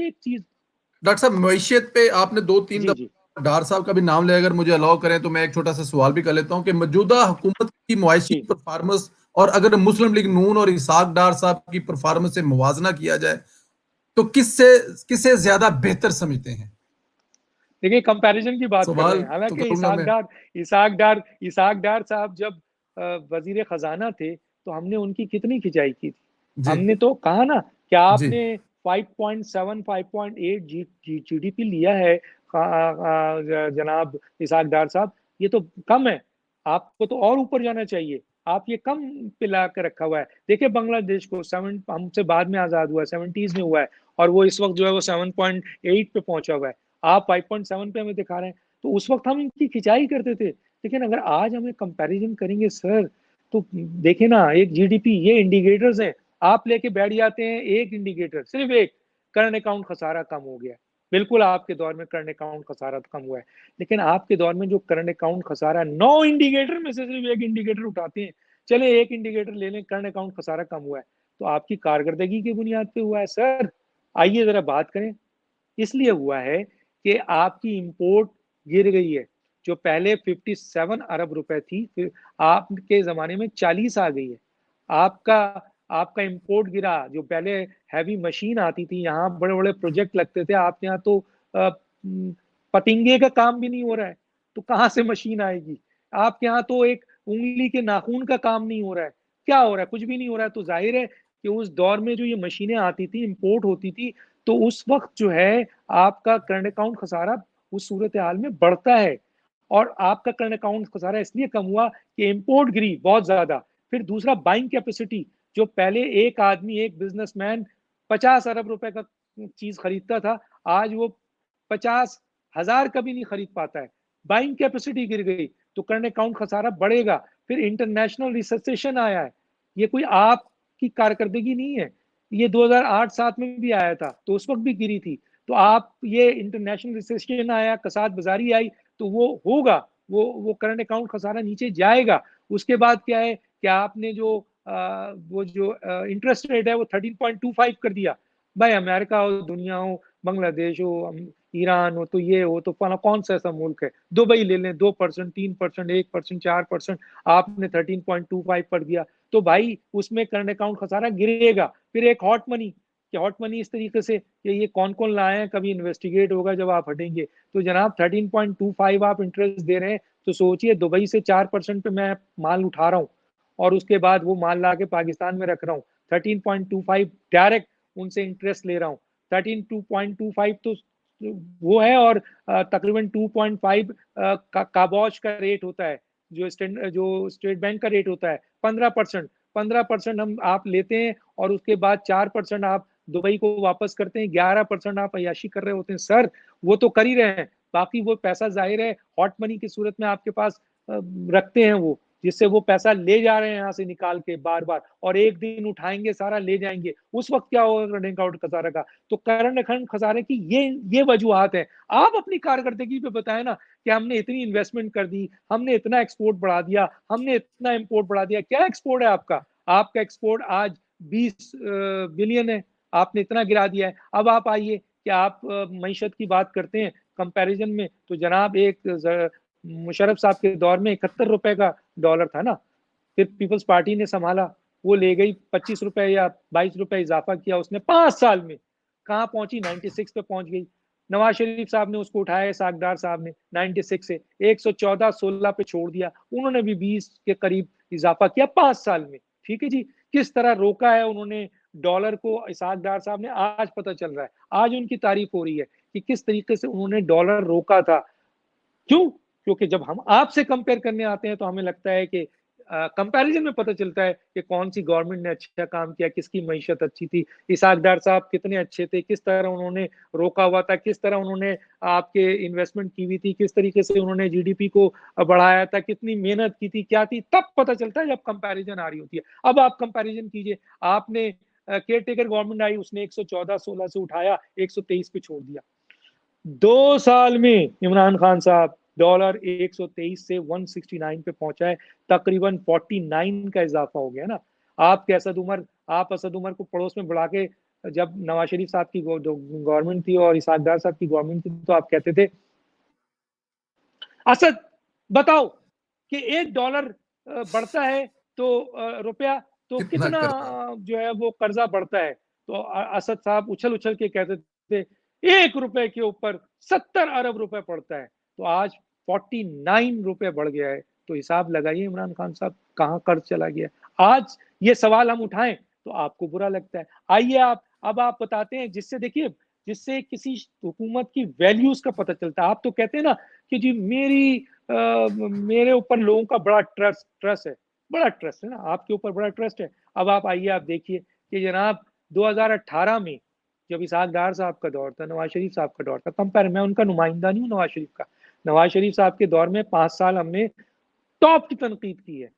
एक चीज। डॉक्टर साहब, मैशियत पे आपने 2-3 जी जी दफा डार साहब का भी नाम लिया, अगर मुझे अलाउ करें तो मैं एक छोटा सा सवाल भी कर लेता हूं कि मौजूदा हुकूमत की मुआशी जी। परफॉर्मेंस और अगर मुस्लिम लीग नून और इसाक डार साहब की परफॉर्मेंस से मुवाजना किया जाए तो किससे किसे ज्यादा बेहतर समझते हैं? देखिए कंपैरिजन की बात कर रहे सवाल हैं, तो हालांकि करूंगा मैं। इसाक डार साहब जब वजीर खजाना थे तो हमने उनकी कितनी खिंचाई की थी। जी हमने तो कहा ना कि जी आपने 5.7 5.8 जीडीपी लिया है जनाब इसाक डार साहब, ये तो कम है, आपको तो और ऊपर जाना चाहिए, आप ये कम पे ला के रखा हुआ है। देखिए बांग्लादेश को हमसे बाद में आजाद हुआ है, 70s में हुआ है, और वो इस वक्त जो है वो 7.8 पे पहुंचा हुआ है, आप 5.7 पे हमें दिखा रहे हैं। तो उस वक्त हम इनकी खिंचाई करते थे, लेकिन अगर आज हमें कंपैरिजन करेंगे सर, तो देखिए ना, एक जीडीपी, ये इंडिकेटर्स हैं, आप लेके बैठ जाते हैं एक इंडिकेटर, सिर्फ एक, करंट अकाउंट खसारा कम हो गया। बिल्कुल आपके दौर में करंट अकाउंट खसारा कम हुआ है, लेकिन आपके दौर में जो करंट अकाउंट खसारा 9 इंडिकेटर में से सिर्फ एक इंडिकेटर उठाते हैं, चले एक इंडिकेटर ले लें, करंट अकाउंट खसारा कम हुआ है, तो आपकी कारकर्दगी की बुनियाद पे हुआ है सर। आइए जरा बात करें। इसलिए हुआ है कि आपकी इंपोर्ट गिर गई है, जो पहले 57 अरब रुपए थी, फिर आपके जमाने में 40 आ गई है। आपका आपका इंपोर्ट गिरा, जो पहले हैवी मशीन आती थी, यहाँ बड़े बड़े प्रोजेक्ट लगते थे, आपके यहाँ तो पतिंगे का काम भी नहीं हो रहा है, तो कहाँ से मशीन आएगी। आपके यहाँ तो एक उंगली के नाखून का काम नहीं हो रहा है, क्या हो रहा है, कुछ भी नहीं हो रहा है। तो जाहिर है कि उस दौर में जो ये मशीनें आती थी, इंपोर्ट होती थी, तो उस वक्त जो है आपका करंट अकाउंट खसारा उस सूरत हाल में बढ़ता है। और आपका करंट अकाउंट खसारा इसलिए कम हुआ कि इंपोर्ट गिरी बहुत ज्यादा। फिर दूसरा, बाइंग कैपेसिटी, जो पहले एक आदमी, एक बिजनेसमैन 50 अरब रुपए का चीज खरीदता था, आज वो 50,000 का भी नहीं खरीद पाता है। बाइंग कैपेसिटी गिर गई, तो करंट अकाउंट खसारा बढ़ेगा। फिर इंटरनेशनल रिसेशन आया है, ये कोई आपकी कारकर्दगी नहीं है, ये 2008-7 में भी आया था, तो उस वक्त भी गिरी थी। तो आप, ये इंटरनेशनल रिसेशन आया, कसाद बाजारी आई, तो वो होगा, वो करंट अकाउंट खसारा नीचे जाएगा। उसके बाद क्या है कि आपने जो वो जो इंटरेस्ट रेट है वो 13.25 कर दिया। भाई अमेरिका हो, दुनिया हो, बांग्लादेश हो, ईरान हो, तो ये हो, तो कौन सा ऐसा मुल्क है, दुबई ले लें, 2%, 3%, 1%, 4%, आपने 13.25 पर दिया, तो भाई उसमें करंट अकाउंट खसारा गिरेगा। फिर एक हॉट मनी, कि हॉट मनी इस तरीके से कि ये कौन कौन लाए हैं, कभी इन्वेस्टिगेट होगा जब आप हटेंगे। तो जनाब 13.25 आप इंटरेस्ट दे रहे हैं, तो सोचिए दुबई से 4% पे मैं माल उठा रहा हूँ, और उसके बाद वो माल ला के पाकिस्तान में रख रहा हूँ, 13.25 डायरेक्ट उनसे इंटरेस्ट ले रहा हूँ। 13.25 तो वो है, और तकरीबन 2.5 काबोज का रेट होता है, जो स्टेट बैंक का रेट होता है 15%। 15% हम आप लेते हैं, और उसके बाद 4% आप दुबई को वापस करते हैं, 11% आप अयाशी कर रहे होते हैं सर। वो तो कर ही रहे हैं, बाकी वो पैसा जाहिर है हॉट मनी की सूरत में आपके पास रखते हैं वो, जिससे वो पैसा ले जा रहे हैं यहाँ से निकाल के बार बार, और एक दिन उठाएंगे सारा ले जाएंगे। उस वक्त क्या होगा करंट अकाउंट खसारा का? तो करंट अकाउंट खसारे की ये वजूहत है। आप अपनी कारकर्दगी पे बताएं ना, कि हमने इतनी इन्वेस्टमेंट कर दी, हमने इतना एक्सपोर्ट बढ़ा दिया, हमने इतना इंपोर्ट बढ़ा दिया। क्या एक्सपोर्ट है आपका? आपका एक्सपोर्ट आज 20 बिलियन है, आपने इतना गिरा दिया है। अब आप आइए कि आप मीशत की बात करते हैं कंपैरिजन में, तो जनाब एक मुशर्रफ साहब के दौर में 71 रुपए का डॉलर था ना, फिर पीपल्स पार्टी ने संभाला, वो ले गई 25 रुपए या 22 रुपए इजाफा किया उसने 5 साल में, कहाँ पहुंची, 96 पे पहुंच गई। नवाज शरीफ साहब ने उसको उठाया, सागदार साहब ने 96 से 114-16 पे छोड़ दिया, उन्होंने भी 20 के करीब इजाफा किया 5 साल में। ठीक है जी, किस तरह रोका है उन्होंने डॉलर को इसाकदार साहब ने, आज पता चल रहा है, आज उनकी तारीफ हो रही है कि किस तरीके से उन्होंने डॉलर रोका था। क्यों? क्योंकि जब हम आपसे कंपेयर करने आते हैं तो हमें लगता है कि कंपैरिजन में पता चलता है कि कौन सी गवर्नमेंट ने अच्छा काम किया, किसकी मईशत अच्छी थी, इसाकदार साहब कितने अच्छे थे, किस तरह उन्होंने रोका हुआ था, किस तरह उन्होंने आपके इन्वेस्टमेंट की हुई थी, किस तरीके से उन्होंने जीडीपी को बढ़ाया था, कितनी मेहनत की थी, क्या थी, तब पता चलता है जब कंपैरिजन आ रही होती है। अब आप कंपैरिजन कीजिए, आपने केयर टेकर गवर्नमेंट आई, उसने 114-16 से उठाया 123 पे छोड़ दिया। 2 साल में इमरान खान साहब डॉलर 123 से 169 पे पहुंचा है, तकरीबन 49 का इजाफा हो गया ना। आप असद उमर को पड़ोस में बढ़ा के जब नवाज शरीफ साहब की गवर्नमेंट थी और इसाक डार साहब की गवर्नमेंट थी, तो आप कहते थे असद बताओ कि $1 बढ़ता है तो रुपया तो कितना कितना कर्जा? जो है वो कर्जा बढ़ता है। तो असद साहब उछल उछल के कहते थे ₹1 के ऊपर 70 अरब रुपए पड़ता है। तो आज 49 रुपए बढ़ गया है। तो हिसाब लगाइए इमरान खान साहब, कहाँ कर्ज चला गया। आज ये सवाल हम उठाएं तो आपको बुरा लगता है। आइए अब आप बताते हैं, जिससे देखिए, जिससे किसी हुकूमत की वैल्यूज का पता चलता है। आप तो कहते हैं ना कि जी मेरे ऊपर लोगों का बड़ा ट्रस्ट है, बड़ा ट्रस्ट है ना, आपके ऊपर बड़ा ट्रस्ट है। अब आप आइए, आप देखिए कि जनाब 2018 में जब इसाक डार साहब का दौर था, नवाज शरीफ साहब का दौर था, कंपेयर, मैं उनका नुमाइंदा नहीं हूँ नवाज शरीफ का, नवाज शरीफ साहब के दौर में 5 साल हमने टॉप की तनकीद की है,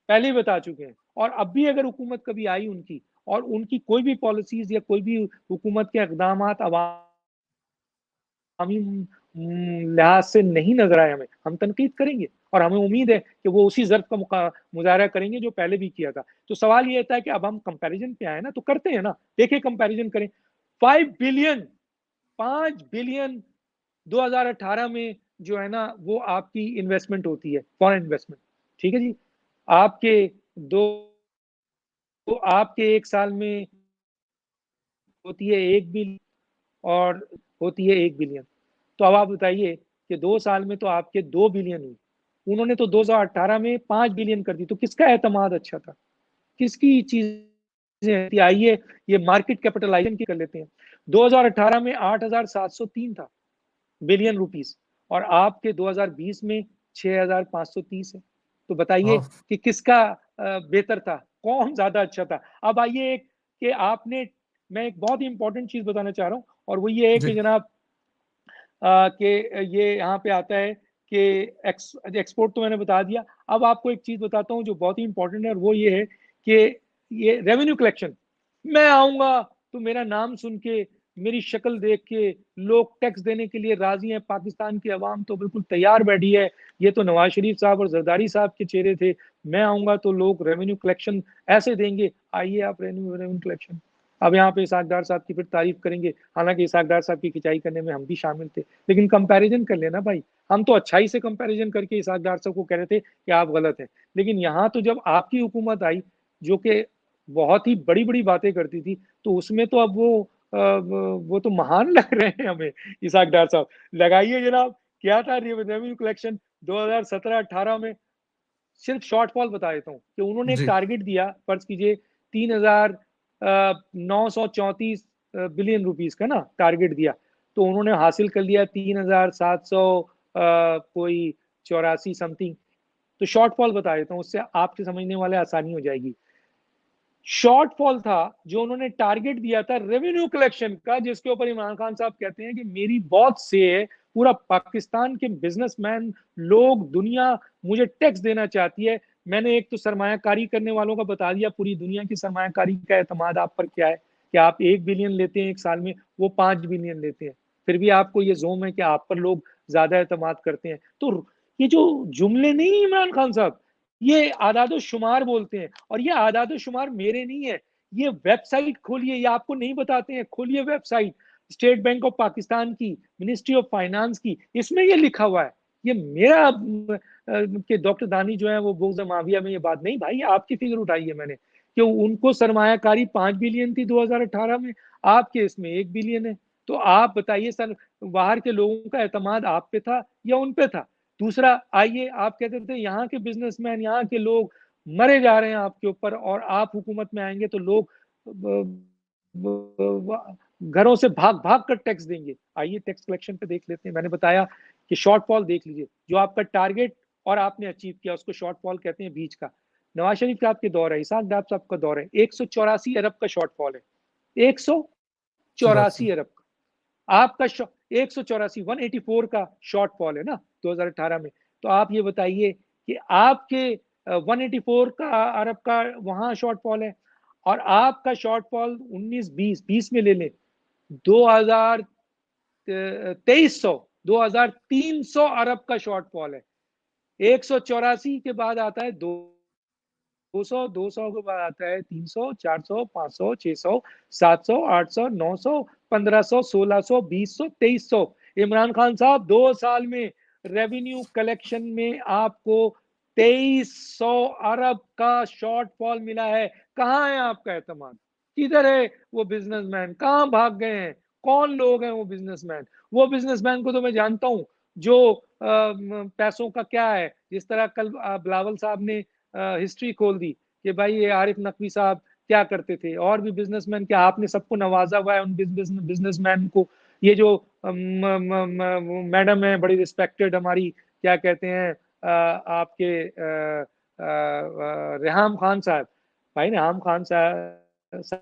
पहले ही बता चुके हैं। और अब भी अगर हुकूमत कभी आई उनकी, और उनकी कोई भी पॉलिसीज या कोई भी हुकूमत के इकदाम लिहाज से नहीं नजर आए हमें, हम तनकीद करेंगे और हमें उम्मीद है कि वो उसी जर्फ का मुजाहरा करेंगे जो पहले भी किया था। तो सवाल ये था कि अब हम कंपैरिजन पे आए ना, तो करते हैं ना, देखिए कंपैरिजन करें। 5 बिलियन 2018 में जो है ना वो आपकी इन्वेस्टमेंट होती है, फॉरेन इन्वेस्टमेंट, ठीक है जी। आपके दो तो आपके एक साल में होती है 1 बिलियन और होती है 1 बिलियन। तो अब आप बताइए कि 2 साल में तो आपके 2 बिलियन हुई, उन्होंने तो 2018 में 5 बिलियन कर दी। तो किसका एतमाद अच्छा था, किसकी चीजें थी। आइए ये मार्केट कैपिटलाइजेशन की कर लेते हैं। 2018 में 8,703 था बिलियन रुपीस, और आपके 2020 में 6,530 है। तो बताइए हाँ कि किसका बेहतर था, कौन ज्यादा अच्छा था। अब आइए एक कि आपने, मैं एक बहुत ही इंपॉर्टेंट चीज बताना चाह रहा हूं, और वो ये है जी कि जनाब कि ये यहाँ पे आता है कि एक्सपोर्ट तो मैंने बता दिया। अब आपको एक चीज बताता हूँ जो बहुत ही इंपॉर्टेंट है, और वो ये है कि ये रेवेन्यू कलेक्शन। मैं आऊंगा तो मेरा नाम सुन के, मेरी शक्ल देख के लोग टैक्स देने के लिए राजी हैं। पाकिस्तान की आवाम तो बिल्कुल तैयार बैठी है। ये तो नवाज शरीफ साहब और जरदारी साहब के चेहरे थे। मैं आऊंगा तो लोग रेवेन्यू कलेक्शन ऐसे देंगे। आइए आप रेवेन्यू कलेक्शन, अब यहाँ पे इसाक डार साहब की फिर तारीफ करेंगे, हालांकि इसाक डार साहब की खिंचाई करने में हम भी शामिल थे, लेकिन कंपैरिजन कर लेना भाई। हम तो अच्छाई से कंपैरिजन करके इसाक डार साहब को कह रहे थे कि आप गलत हैं, लेकिन यहाँ तो जब आपकी हुकूमत आई जो कि बहुत ही बड़ी बड़ी बातें करती थी, तो उसमें तो अब वो तो महान लग रहे हैं हमें इसाक डार साहब। लगाइए जनाब, क्या था रेवेन्यू कलेक्शन 2017-18 में। सिर्फ शॉर्टफॉल बता देता हूँ कि उन्होंने एक जी टारगेट दिया, फर्ज कीजिए 3,934 बिलियन रुपीस का ना टारगेट दिया, तो उन्होंने हासिल कर लिया 3,700 कोई 84 समथिंग। तो शॉर्टफॉल बता देता हूँ, उससे आपके समझने वाले आसानी हो जाएगी। शॉर्टफॉल था जो उन्होंने टारगेट दिया था रेवेन्यू कलेक्शन का, जिसके ऊपर इमरान खान साहब कहते हैं कि मेरी बहुत से है, पूरा पाकिस्तान के बिजनेसमैन लोग, दुनिया मुझे टैक्स देना चाहती है। मैंने एक तो सरमायाकारी करने वालों का बता दिया, पूरी दुनिया की सरमायाकारी का एतमाद आप पर क्या है कि आप 1 बिलियन लेते हैं एक साल में, वो 5 बिलियन लेते हैं, फिर भी आपको ये जोम है कि आप पर लोग ज्यादा एतमाद करते हैं। तो ये जो जुमले नहीं इमरान खान साहब, ये आदादो शुमार बोलते हैं, और ये आदादो शुमार मेरे नहीं है। ये वेबसाइट खोलिए, ये आपको नहीं बताते हैं, खोलिए website state bank of Pakistan की, मिनिस्ट्री ऑफ फाइनेंस की, इसमें ये लिखा हुआ है। ये मेरा कि डॉक्टर दानी जो है वो बुग्ज माविया में ये बात नहीं, भाई आपकी फिगर उठाई है मैंने कि उनको सरमायाकारी 5 बिलियन थी 2018 में, आपके इसमें 1 बिलियन है। तो आप बताइए सर, बाहर के लोगों का एतमाद आप पे था या उन पे था। दूसरा, आइए, आप कहते थे यहाँ के बिजनेसमैन, यहाँ के लोग मरे जा रहे हैं आपके ऊपर, और आप हुकूमत में आएंगे तो लोग घरों से भाग भाग कर टैक्स देंगे। आइए टैक्स कलेक्शन पे देख लेते हैं। मैंने बताया कि शॉर्टफॉल देख लीजिए, जो आपका टारगेट और आपने अचीव किया उसको शॉर्टफॉल कहते हैं बीच का। नवाज शरीफ साहब के दौर है, इसाक डार साहब का दौर है, 184 अरब का शॉर्टफॉल है, 184 अरब का आपका 184 184 का शॉर्टफॉल है ना 2018 में। तो आप ये बताइए कि आपके 184 का अरब का वहां शॉर्टफॉल है, और आपका शॉर्टफॉल 19-20 में ले लें 2300 2300 अरब का शॉर्टफॉल है। 184 के बाद आता है 2 200 200 के बाद आता है 300 400 500 600 700 800 900 1500 1600 2000 2300। इमरान खान साहब 2 साल में रेवेन्यू कलेक्शन में आपको 2300 अरब का शॉर्टफॉल मिला है। कहां है आपका एतमाद? किधर है वो बिजनेसमैन? कहां भाग गए हैं? कौन लोग हैं वो बिजनेसमैन? वो बिजनेसमैन को तो मैं जानता हूं जो पैसों का क्या है। जिस तरह कल बिलावल साहब ने हिस्ट्री खोल दी कि भाई ये आरिफ नकवी साहब क्या करते थे, और भी बिजनेसमैन, क्या आपने सबको नवाजा हुआ है उन बिजनेसमैन को? ये जो मैडम है बड़ी रिस्पेक्टेड हमारी, क्या कहते हैं आपके रेहाम खान साहब, भाई रेहाम खान साहब